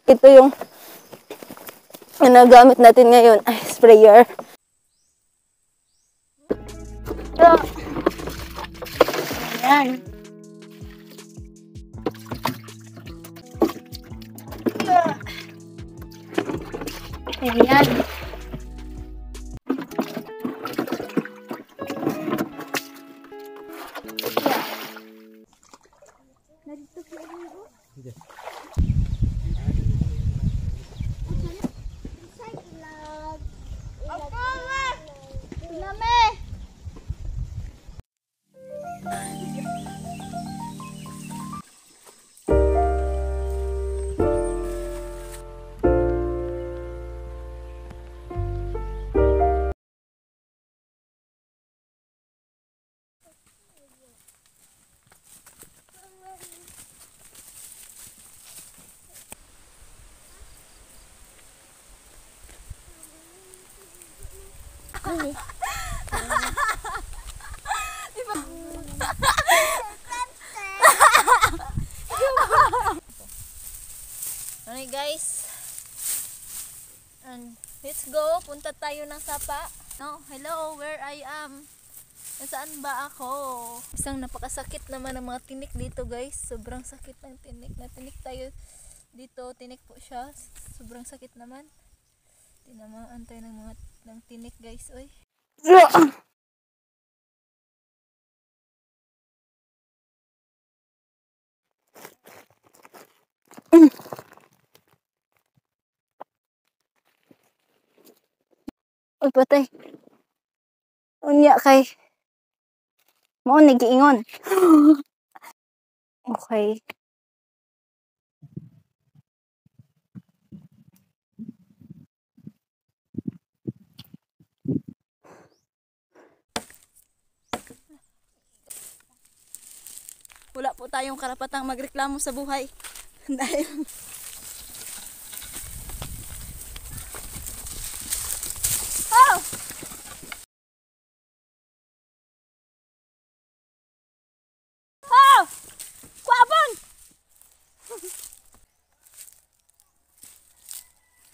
Ito yung gamit natin ngayon ay sprayer. So, ayan. Ayan. Okay guys, and let's go, punta tayo ng sapa. No, hello, where I am. Nasaan ba ako? Isang napakasakit naman ng mga tinik dito guys. Sobrang sakit ng tinik. Natinik tayo dito, tinik po siya. Sobrang sakit naman. Tinamaan tayo ng tinik guys, oy. Uy, patay. Unya kay. Mo nagiingon. Okay. Wala po tayong karapatang magreklamo sa buhay. Dahil oh! Oh! Kwabon!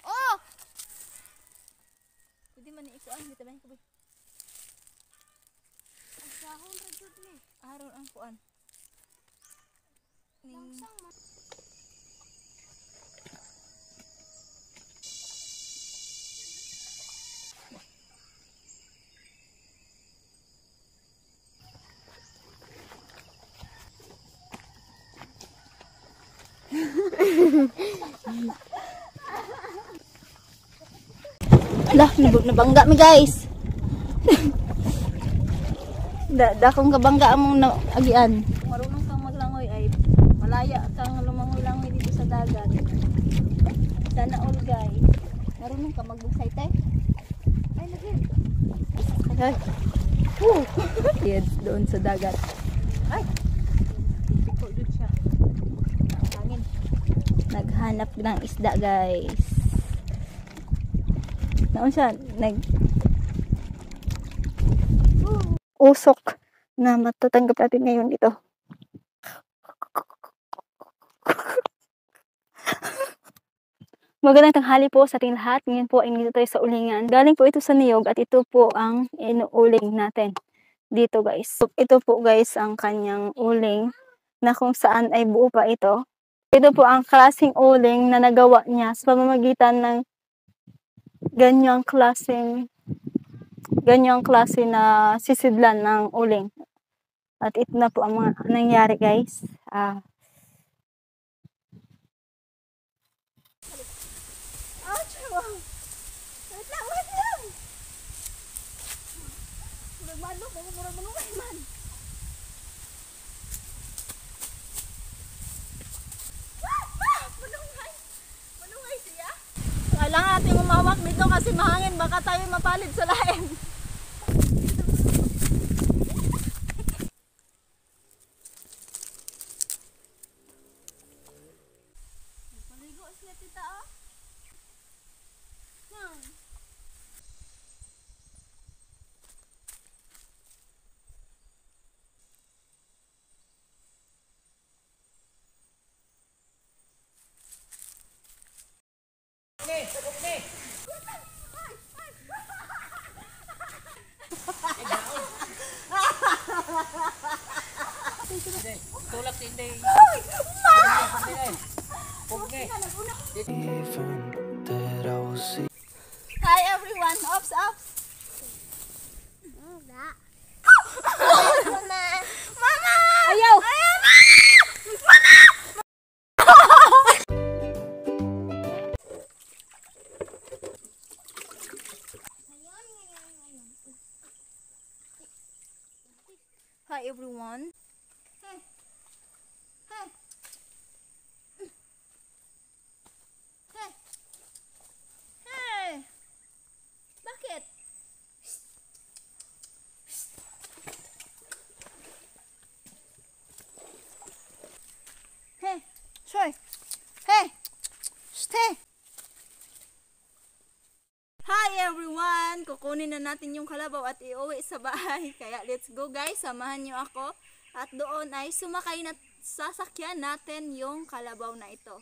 Oh! Pwede man ikuan dito ba ko ba? Asahon ra jud ni. Aron ang kuan. Ning lah, nabangga mi guys. Dakong kabangga among agian. Marunong kang maglangoy ay malaya kang lumangoy-langoy dito sa dagat. Sana all guys. Marunong ka magbuksay tay? Ay lagi. Ay. Yes, doon sa dagat. Ay. Siko dun siya. Hangin. Naghanap ng isda guys. Naon siya usok na matatanggap natin ngayon dito. Magandang tanghali po sa ating lahat. Ngayon po ay nandito tayo sa ulingan. Galing po ito sa niyog at ito po ang inuuling natin dito guys. Ito po guys ang kanyang uling na kung saan ay buo pa ito. Ito po ang klaseng uling na nagawa niya sa pamamagitan ng ganyang klase na sisidlan ng uling. At ito na po ang mga nangyari guys. Kailangan natin umawak dito kasi mahangin, baka tayo mapalid sa lain. Maligo siya tita oh. Tulak hindi. Hi everyone! Ops, ops! Mama! Ayaw! Hi everyone! Hey! Hey! Hey! Hey! Bakit? Hey! Soy! Hey! Stay! Hi everyone! Kukunin na natin yung kalabaw at iuwi sa bahay. Kaya let's go guys, samahan nyo ako. At doon ay sumakay na sasakyan natin yung kalabaw na ito.